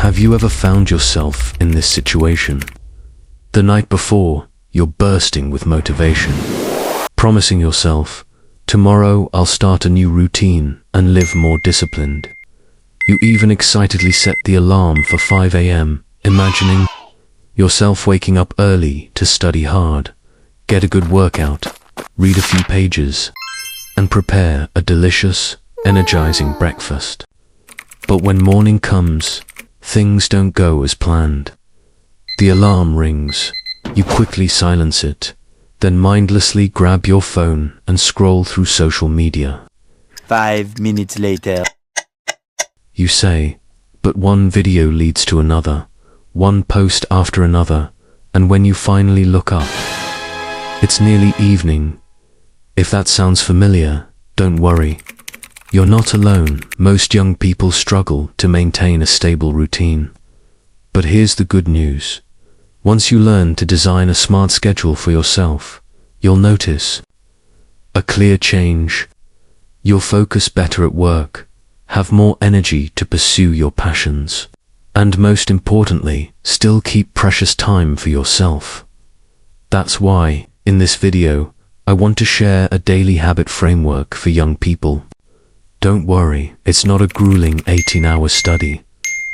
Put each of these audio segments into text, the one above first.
Have you ever found yourself in this situation? The night before, you're bursting with motivation, promising yourself, tomorrow I'll start a new routine and live more disciplined. You even excitedly set the alarm for 5 a.m., imagining yourself waking up early to study hard, get a good workout, read a few pages, and prepare a delicious, energizing breakfast. But when morning comes, things don't go as planned. The alarm rings, you quickly silence it, then mindlessly grab your phone and scroll through social media. 5 minutes later. You say, but one video leads to another, one post after another, and when you finally look up, it's nearly evening. If that sounds familiar, don't worry. You're not alone. Most young people struggle to maintain a stable routine. But here's the good news. Once you learn to design a smart schedule for yourself, you'll notice a clear change. You'll focus better at work, have more energy to pursue your passions, and most importantly, still keep precious time for yourself. That's why, in this video, I want to share a daily habit framework for young people. Don't worry, it's not a grueling 18-hour study,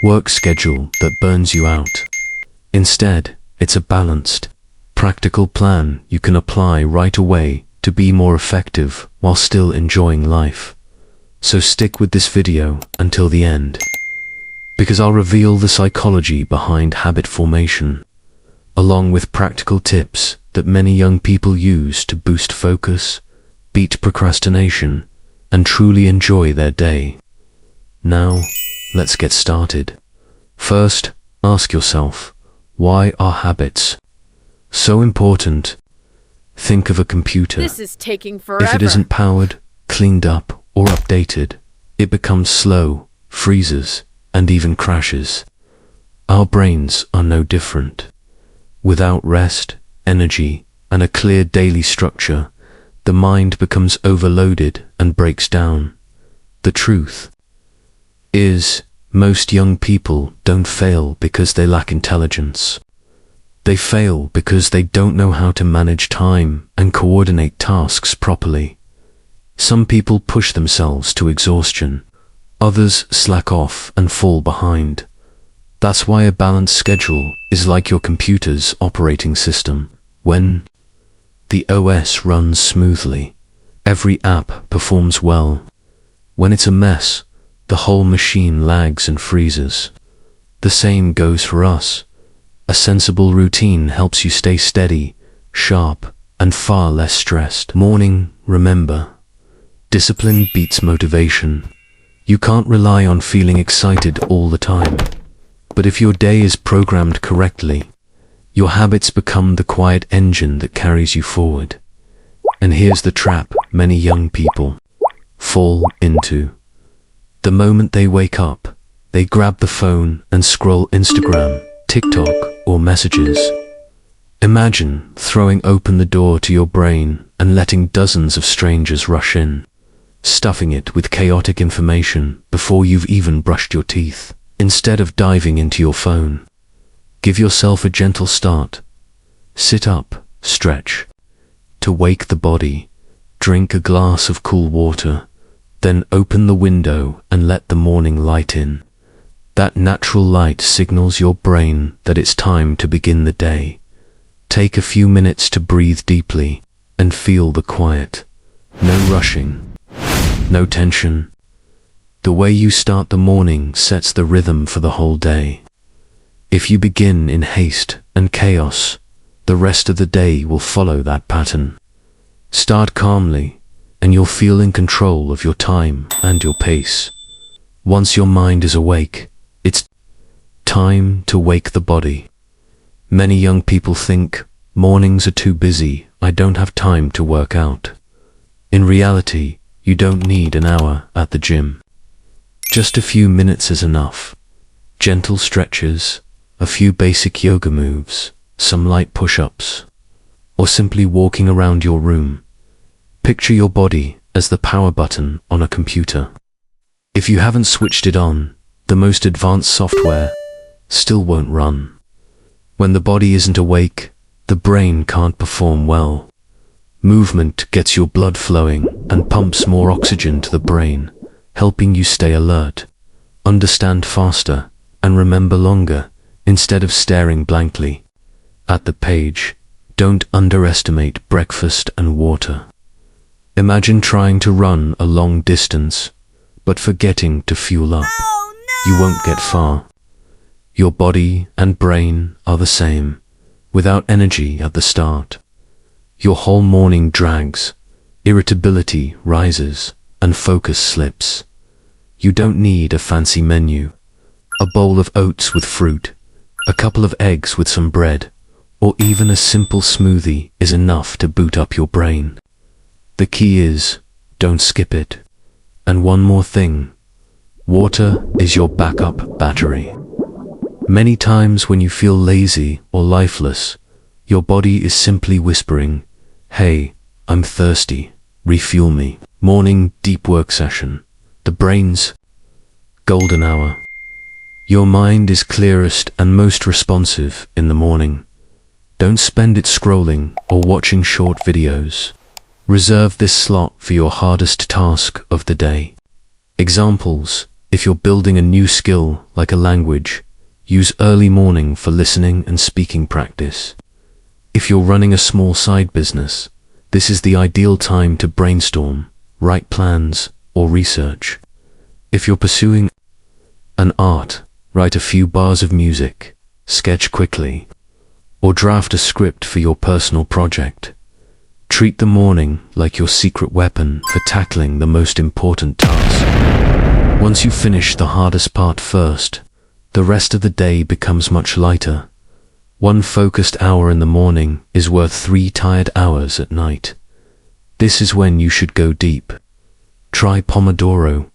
work schedule that burns you out. Instead, it's a balanced, practical plan you can apply right away to be more effective while still enjoying life. So stick with this video until the end, because I'll reveal the psychology behind habit formation, along with practical tips that many young people use to boost focus, beat procrastination, and truly enjoy their day. Now, let's get started. First, ask yourself, why are habits so important? Think of a computer. This is taking forever. If it isn't powered, cleaned up, or updated, it becomes slow, freezes, and even crashes. Our brains are no different. Without rest, energy, and a clear daily structure, the mind becomes overloaded and breaks down. The truth is, most young people don't fail because they lack intelligence. They fail because they don't know how to manage time and coordinate tasks properly. Some people push themselves to exhaustion. Others slack off and fall behind. That's why a balanced schedule is like your computer's operating system. When the OS runs smoothly, every app performs well. When it's a mess, the whole machine lags and freezes. The same goes for us. A sensible routine helps you stay steady, sharp, and far less stressed. Morning, remember, discipline beats motivation. You can't rely on feeling excited all the time. But if your day is programmed correctly, your habits become the quiet engine that carries you forward. And here's the trap many young people fall into. The moment they wake up, they grab the phone and scroll Instagram, TikTok, or messages. Imagine throwing open the door to your brain and letting dozens of strangers rush in, stuffing it with chaotic information before you've even brushed your teeth. Instead of diving into your phone, give yourself a gentle start. Sit up, stretch. To wake the body, drink a glass of cool water, then open the window and let the morning light in. That natural light signals your brain that it's time to begin the day. Take a few minutes to breathe deeply and feel the quiet. No rushing, no tension. The way you start the morning sets the rhythm for the whole day. If you begin in haste and chaos, the rest of the day will follow that pattern. Start calmly, and you'll feel in control of your time and your pace. Once your mind is awake, it's time to wake the body. Many young people think, mornings are too busy, I don't have time to work out. In reality, you don't need an hour at the gym. Just a few minutes is enough. Gentle stretches, a few basic yoga moves, some light push-ups, or simply walking around your room. Picture your body as the power button on a computer. If you haven't switched it on, the most advanced software, still won't run. When the body isn't awake, the brain can't perform well. Movement gets your blood flowing and pumps more oxygen to the brain, helping you stay alert, understand faster, and remember longer, instead of staring blankly at the page. Don't underestimate breakfast and water. Imagine trying to run a long distance, but forgetting to fuel up. You won't get far. Your body and brain are the same. Without energy at the start, your whole morning drags, irritability rises, and focus slips. You don't need a fancy menu. A bowl of oats with fruit, a couple of eggs with some bread, or even a simple smoothie is enough to boot up your brain. The key is, don't skip it. And one more thing, water is your backup battery. Many times when you feel lazy or lifeless, your body is simply whispering, "Hey, I'm thirsty, refuel me." Morning deep work session, the brain's golden hour. Your mind is clearest and most responsive in the morning. Don't spend it scrolling or watching short videos. Reserve this slot for your hardest task of the day. Examples: if you're building a new skill like a language, use early morning for listening and speaking practice. If you're running a small side business, this is the ideal time to brainstorm, write plans, or research. If you're pursuing an art, write a few bars of music, sketch quickly, or draft a script for your personal project. Treat the morning like your secret weapon for tackling the most important task. Once you finish the hardest part first, the rest of the day becomes much lighter. One focused hour in the morning is worth 3 tired hours at night. This is when you should go deep. Try Pomodoro,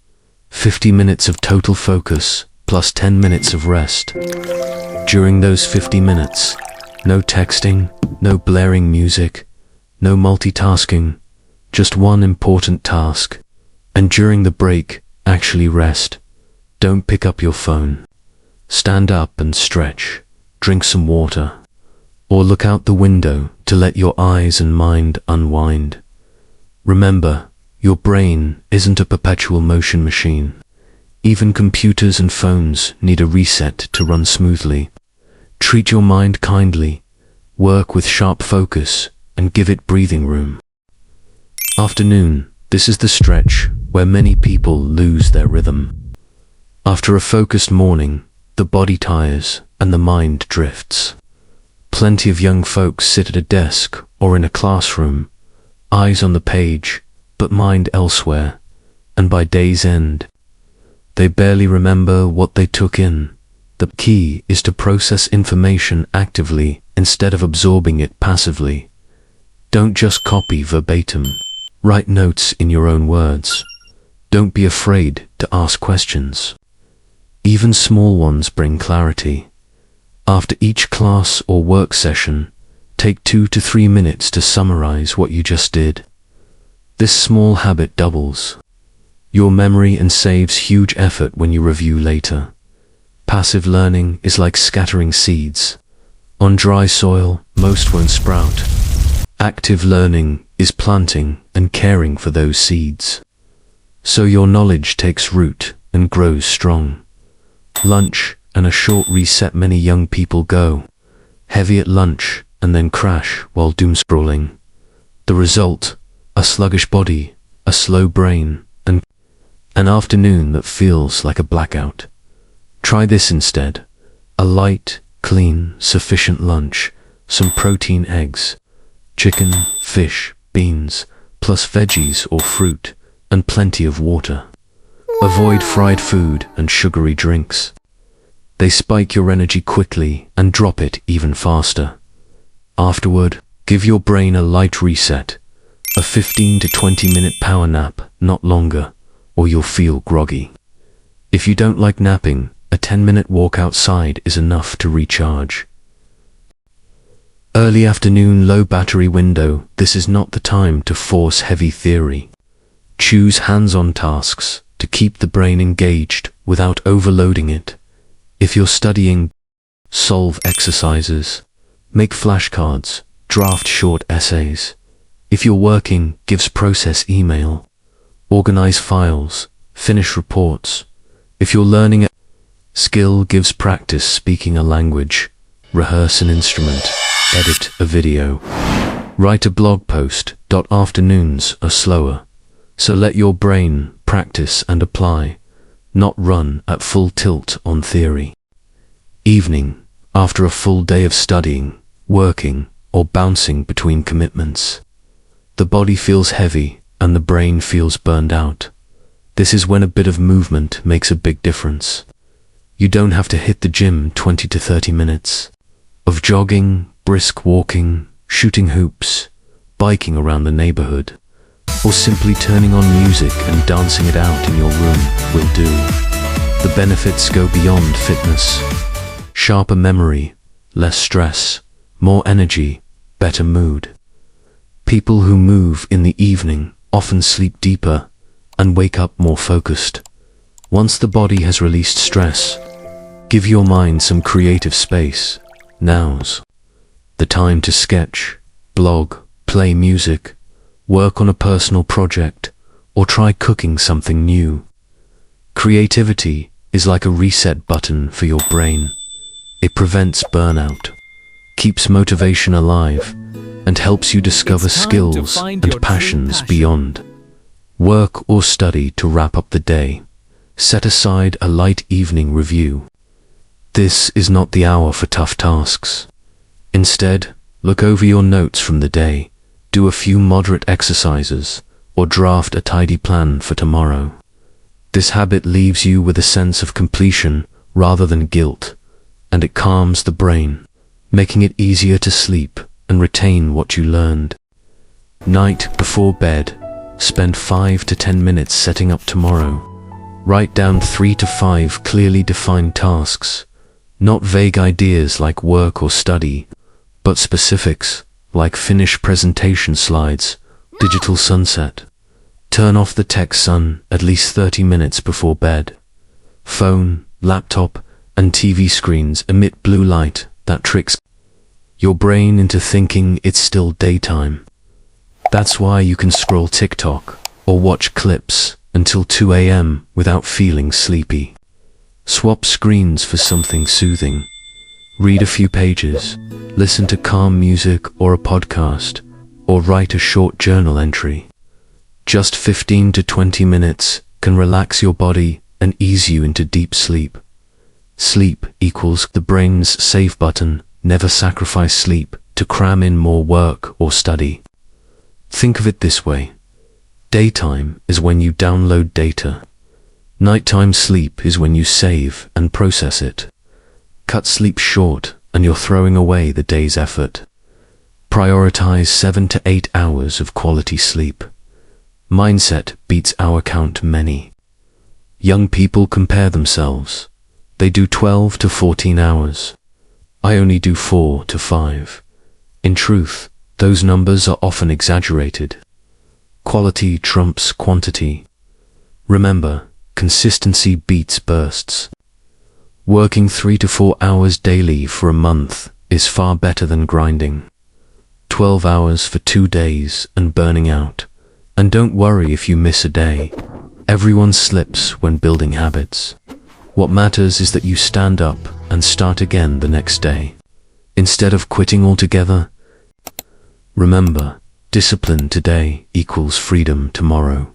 50 minutes of total focus plus 10 minutes of rest. During those 50 minutes, no texting, no blaring music, no multitasking, just one important task. And during the break, actually rest. Don't pick up your phone. Stand up and stretch, drink some water, or look out the window to let your eyes and mind unwind. Remember, your brain isn't a perpetual motion machine. Even computers and phones need a reset to run smoothly. Treat your mind kindly, work with sharp focus, and give it breathing room. Afternoon, this is the stretch where many people lose their rhythm. After a focused morning, the body tires and the mind drifts. Plenty of young folks sit at a desk or in a classroom, eyes on the page, but mind elsewhere, and by day's end, they barely remember what they took in. The key is to process information actively instead of absorbing it passively. Don't just copy verbatim. Write notes in your own words. Don't be afraid to ask questions. Even small ones bring clarity. After each class or work session, take 2 to 3 minutes to summarize what you just did. This small habit doubles your memory and saves huge effort when you review later. Passive learning is like scattering seeds. On dry soil, most won't sprout. Active learning is planting and caring for those seeds, so your knowledge takes root and grows strong. Lunch and a short reset. Many young people go heavy at lunch and then crash while doom scrolling. The result, a sluggish body, a slow brain, and an afternoon that feels like a blackout. Try this instead: a light, clean, sufficient lunch, some protein, eggs, chicken, fish, beans, plus veggies or fruit, and plenty of water. Avoid fried food and sugary drinks. They spike your energy quickly and drop it even faster. Afterward, give your brain a light reset, a 15 to 20 minute power nap, not longer, or you'll feel groggy. If you don't like napping, a 10-minute walk outside is enough to recharge. Early afternoon, low battery window. This is not the time to force heavy theory. Choose hands-on tasks to keep the brain engaged without overloading it. If you're studying, solve exercises, make flashcards, draft short essays. If you're working, gives process email, organize files, finish reports. If you're learning a skill, gives practice speaking a language, rehearse an instrument, edit a video, write a blog post. Afternoons are slower, so let your brain practice and apply, not run at full tilt on theory. Evening, after a full day of studying, working, or bouncing between commitments. The body feels heavy and the brain feels burned out. This is when a bit of movement makes a big difference. You don't have to hit the gym 20 to 30 minutes. Of jogging, brisk walking, shooting hoops, biking around the neighborhood, or simply turning on music and dancing it out in your room will do. The benefits go beyond fitness. Sharper memory, less stress, more energy, better mood. People who move in the evening often sleep deeper and wake up more focused. Once the body has released stress, give your mind some creative space. Now's the time to sketch, blog, play music, work on a personal project, or try cooking something new. Creativity is like a reset button for your brain. It prevents burnout, keeps motivation alive, and helps you discover skills and passions beyond work or study. To wrap up the day, set aside a light evening review. This is not the hour for tough tasks. Instead, look over your notes from the day, do a few moderate exercises, or draft a tidy plan for tomorrow. This habit leaves you with a sense of completion rather than guilt, and it calms the brain, making it easier to sleep and retain what you learned. Night before bed, spend 5 to 10 minutes setting up tomorrow. Write down 3 to 5 clearly defined tasks, not vague ideas like work or study, but specifics like finish presentation slides, digital sunset. Turn off the tech sun at least 30 minutes before bed. Phone, laptop, and TV screens emit blue light that tricks your brain into thinking it's still daytime. That's why you can scroll TikTok or watch clips until 2 a.m. without feeling sleepy. Swap screens for something soothing. Read a few pages, listen to calm music or a podcast, or write a short journal entry. Just 15 to 20 minutes can relax your body and ease you into deep sleep. Sleep equals the brain's save button. Never sacrifice sleep to cram in more work or study. Think of it this way. Daytime is when you download data. Nighttime sleep is when you save and process it. Cut sleep short and you're throwing away the day's effort. Prioritize 7 to 8 hours of quality sleep. Mindset beats hour count many. Young people compare themselves. They do 12 to 14 hours. I only do 4 to 5. In truth, those numbers are often exaggerated. Quality trumps quantity. Remember, consistency beats bursts. Working 3 to 4 hours daily for a month is far better than grinding 12 hours for 2 days and burning out. And don't worry if you miss a day. Everyone slips when building habits. What matters is that you stand up and start again the next day, instead of quitting altogether. Remember, discipline today equals freedom tomorrow.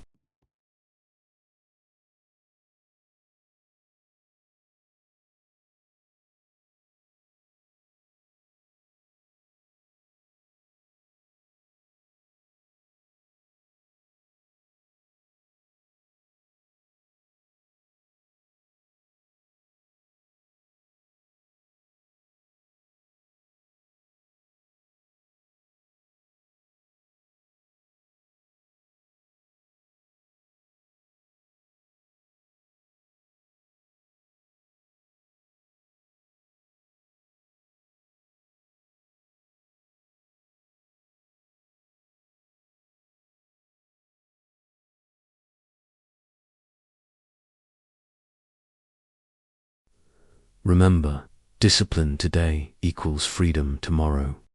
Remember, Discipline today equals freedom tomorrow.